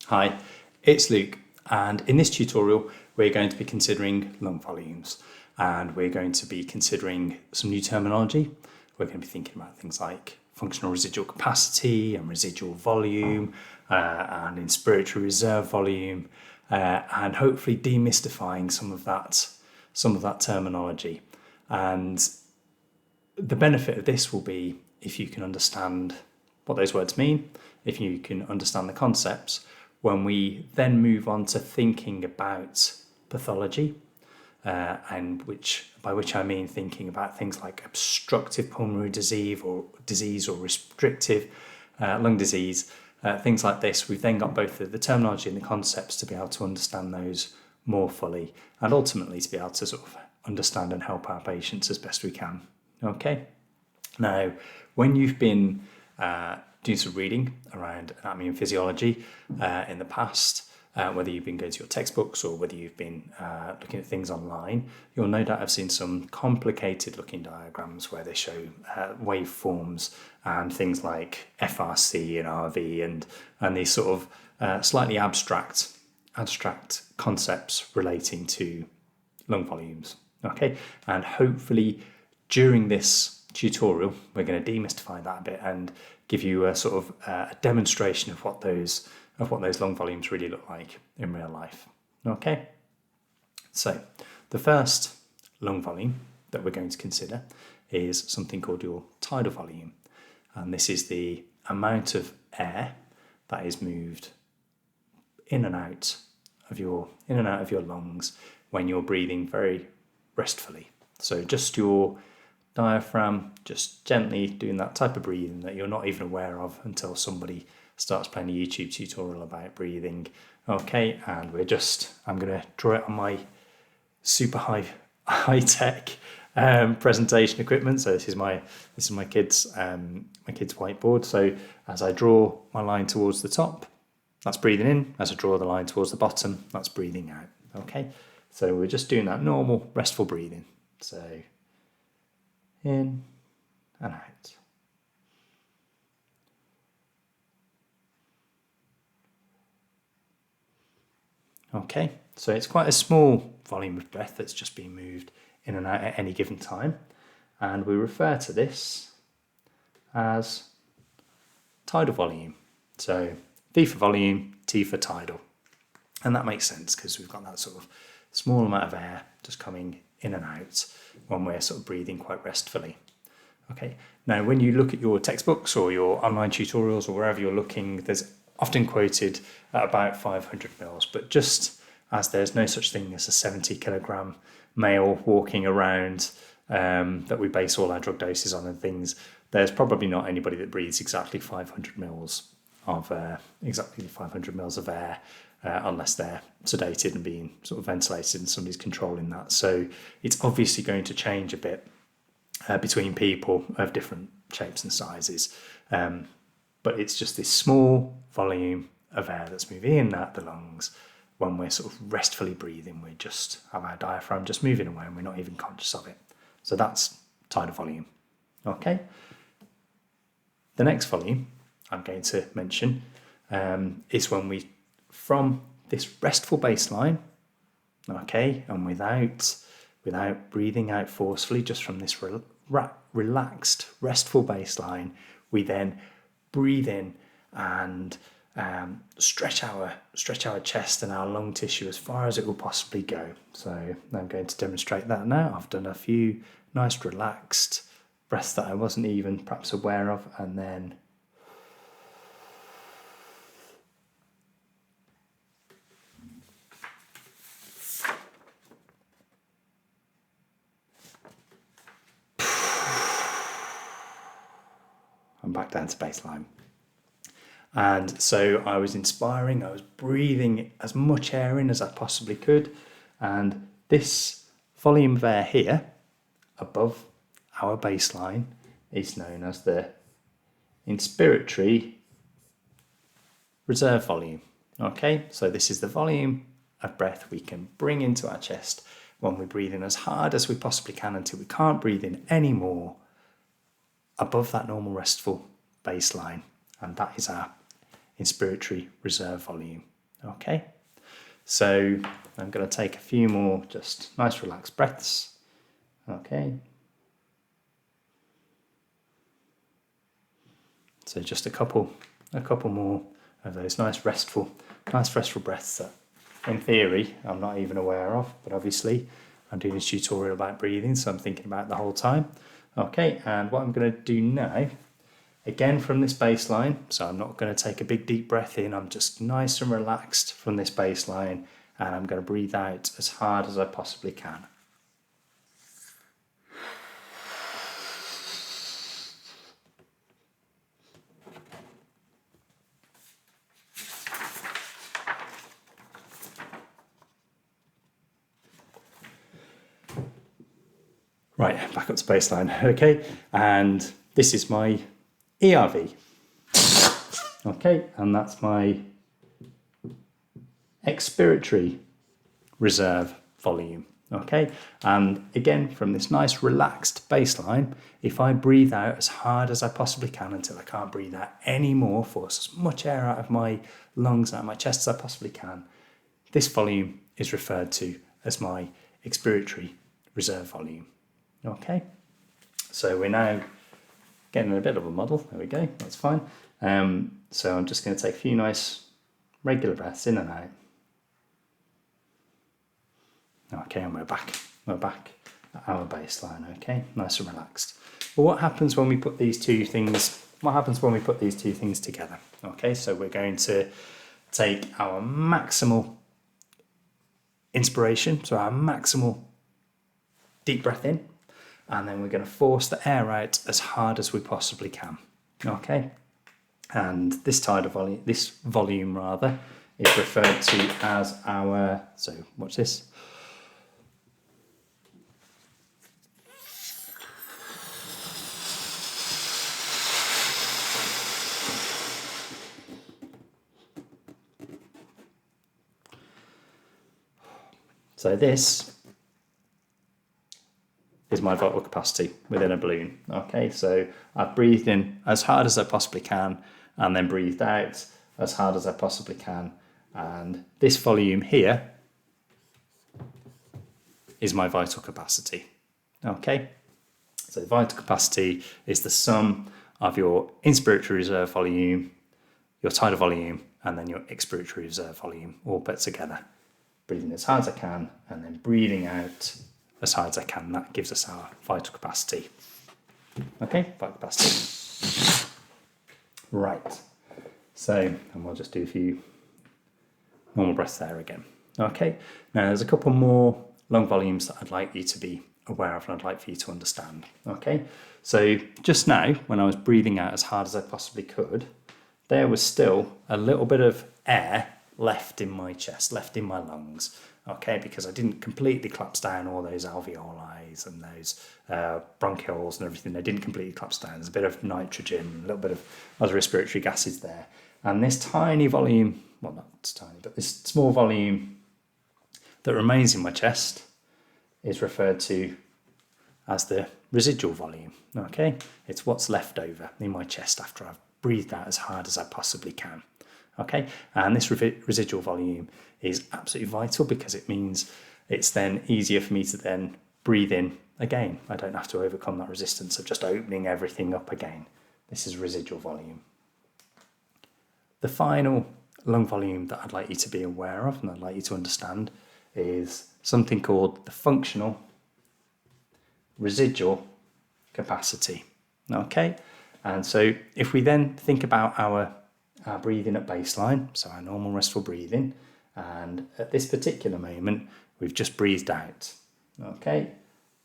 Hi, it's Luke, and in this tutorial we're going to be considering lung volumes, and we're going to be considering some new terminology. We're going to be thinking about things like functional residual capacity and residual volume and inspiratory reserve volume, and hopefully demystifying some of that terminology. And the benefit of this will be if you can understand what those words mean, if you can understand the concepts, when we then move on to thinking about pathology, and by which I mean thinking about things like obstructive pulmonary disease or restrictive lung disease, things like this. We've then got both the terminology and the concepts to be able to understand those more fully, and ultimately to be able to sort of understand and help our patients as best we can. Okay. Now, when you've been doing some reading around anatomy and physiology in the past, whether you've been going to your textbooks or whether you've been looking at things online, you'll no doubt have seen some complicated looking diagrams where they show waveforms and things like FRC and RV and these sort of slightly abstract concepts relating to lung volumes. Okay, and hopefully during this tutorial we're going to demystify that a bit and give you a sort of a demonstration of what those lung volumes really look like in real life. Okay, so the first lung volume that we're going to consider is something called your tidal volume, and this is the amount of air that is moved in and out of your lungs when you're breathing very restfully. So just your diaphragm just gently doing that type of breathing that you're not even aware of until somebody starts playing a YouTube tutorial about breathing. Okay, and I'm going to draw it on my super high tech presentation equipment. So this is my kids whiteboard. So as I draw my line towards the top, that's breathing in. As I draw the line towards the bottom, that's breathing out. Okay, so we're just doing that normal restful breathing. So in and out. Okay, so it's quite a small volume of breath that's just being moved in and out at any given time, and we refer to this as tidal volume. So V for volume, T for tidal, and that makes sense because we've got that sort of small amount of air just coming in and out when we're sort of breathing quite restfully. Okay, now when you look at your textbooks or your online tutorials or wherever you're looking, there's often quoted at about 500 mils, but just as there's no such thing as a 70 kilogram male walking around that we base all our drug doses on and things, there's probably not anybody that breathes exactly 500 mils of air, unless they're sedated and being sort of ventilated and somebody's controlling that. So it's obviously going to change a bit between people of different shapes and sizes, but it's just this small volume of air that's moving in and out the lungs. When we're sort of restfully breathing, we just have our diaphragm just moving away and we're not even conscious of it. So that's tidal volume. Okay. The next volume I'm going to mention is when we, from this restful baseline, okay, and without breathing out forcefully, just from this relaxed, restful baseline, we then breathe in and stretch our chest and our lung tissue as far as it will possibly go. So I'm going to demonstrate that now. I've done a few nice relaxed breaths that I wasn't even perhaps aware of, and then I'm back down to baseline. And so I was inspiring, I was breathing as much air in as I possibly could. And this volume of air here, above our baseline, is known as the inspiratory reserve volume. Okay, so this is the volume of breath we can bring into our chest when we breathe in as hard as we possibly can until we can't breathe in anymore above that normal restful baseline. And that is our inspiratory reserve volume. Okay, so I'm going to take a few more just nice relaxed breaths. Okay, so just a couple more of those nice restful breaths that in theory I'm not even aware of, but obviously I'm doing this tutorial about breathing, so I'm thinking about it the whole time. Okay, and what I'm going to do now, again from this baseline, so I'm not going to take a big deep breath in, I'm just nice and relaxed from this baseline, and I'm going to breathe out as hard as I possibly can. Right, back up to baseline, okay, and this is my ERV, okay, and that's my expiratory reserve volume, okay, and again from this nice relaxed baseline, if I breathe out as hard as I possibly can until I can't breathe out anymore, force as much air out of my lungs, out of my chest as I possibly can, this volume is referred to as my expiratory reserve volume. Okay, so we're now getting a bit of a muddle. There we go, that's fine. So I'm just going to take a few nice regular breaths in and out. Okay, and we're back at our baseline. Okay, nice and relaxed. Well, what happens when we put these two things? What happens when we put these two things together? Okay, so we're going to take our maximal inspiration, so our maximal deep breath in, and then we're going to force the air out as hard as we possibly can. Okay, and this tidal volume, this volume rather, is referred to as our. So watch this. So this is my vital capacity within a balloon. Okay, so I've breathed in as hard as I possibly can and then breathed out as hard as I possibly can. And this volume here is my vital capacity. Okay, so vital capacity is the sum of your inspiratory reserve volume, your tidal volume, and then your expiratory reserve volume all put together. Breathing as hard as I can and then breathing out as hard as I can. That gives us our vital capacity. Okay, vital capacity. Right. So, and we'll just do a few normal breaths there again. Okay, now there's a couple more lung volumes that I'd like you to be aware of and I'd like for you to understand. Okay, so just now when I was breathing out as hard as I possibly could, there was still a little bit of air left in my chest, left in my lungs, okay, because I didn't completely collapse down all those alveoli and those bronchioles and everything. They didn't completely collapse down. There's a bit of nitrogen, a little bit of other respiratory gases there. And this tiny volume, well, not tiny, but this small volume that remains in my chest is referred to as the residual volume, okay? It's what's left over in my chest after I've breathed out as hard as I possibly can. Okay, and this residual volume is absolutely vital because it means it's then easier for me to then breathe in again. I don't have to overcome that resistance of just opening everything up again. This is residual volume. The final lung volume that I'd like you to be aware of and I'd like you to understand is something called the functional residual capacity. Okay, and so if we then think about our breathing at baseline, so our normal restful breathing, and at this particular moment we've just breathed out, okay,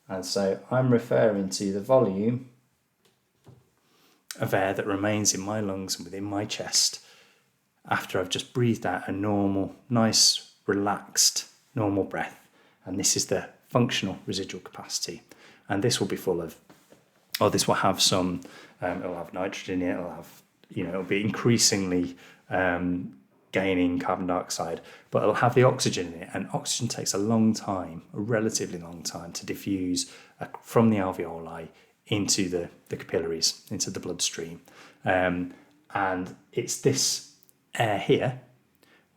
and so I'm referring to the volume of air that remains in my lungs and within my chest after I've just breathed out a normal, nice, relaxed, normal breath, and this is the functional residual capacity, and this will be full of, or this will have some, it'll have nitrogen in it, it'll have, it'll be increasingly gaining carbon dioxide, but it'll have the oxygen in it, and oxygen takes a long time, a relatively long time, to diffuse from the alveoli into the capillaries, into the bloodstream. And it's this air here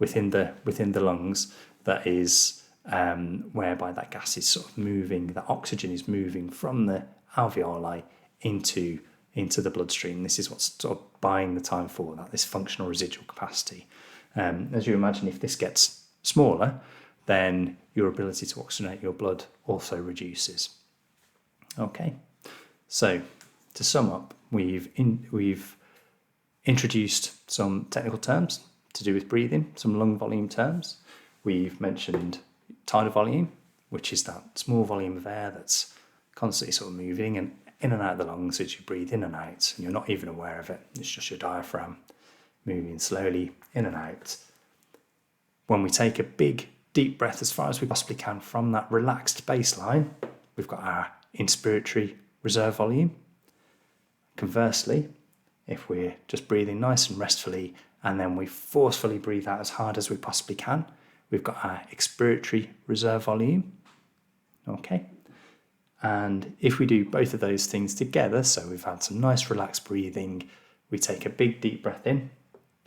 within the lungs that is whereby that gas is sort of moving, that oxygen is moving from the alveoli into the bloodstream. This is what's sort of buying the time for that, this functional residual capacity. As you imagine, if this gets smaller, then your ability to oxygenate your blood also reduces. Okay, so to sum up, we've introduced some technical terms to do with breathing, some lung volume terms. We've mentioned tidal volume, which is that small volume of air that's constantly sort of moving and in and out of the lungs as you breathe in and out, and you're not even aware of it. It's just your diaphragm moving slowly in and out. When we take a big, deep breath as far as we possibly can from that relaxed baseline, we've got our inspiratory reserve volume. Conversely, if we're just breathing nice and restfully and then we forcefully breathe out as hard as we possibly can, we've got our expiratory reserve volume. Okay. And if we do both of those things together, so we've had some nice relaxed breathing, we take a big deep breath in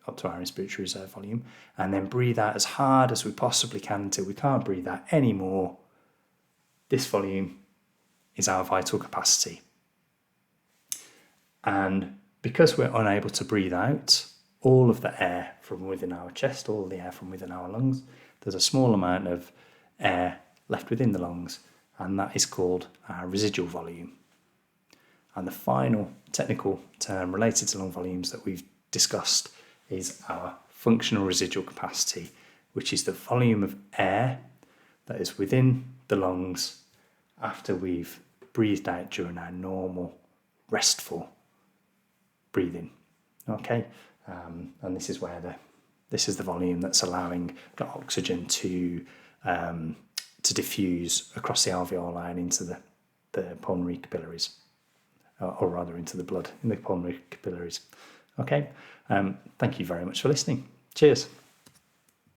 up to our inspiratory reserve volume and then breathe out as hard as we possibly can until we can't breathe out anymore. This volume is our vital capacity. And because we're unable to breathe out all of the air from within our chest, all the air from within our lungs, there's a small amount of air left within the lungs, and that is called our residual volume. And the final technical term related to lung volumes that we've discussed is our functional residual capacity, which is the volume of air that is within the lungs after we've breathed out during our normal, restful breathing. Okay, and this is where this is the volume that's allowing the oxygen to diffuse across the alveoli and into the pulmonary capillaries, or rather into the blood in the pulmonary capillaries. Okay, thank you very much for listening. Cheers.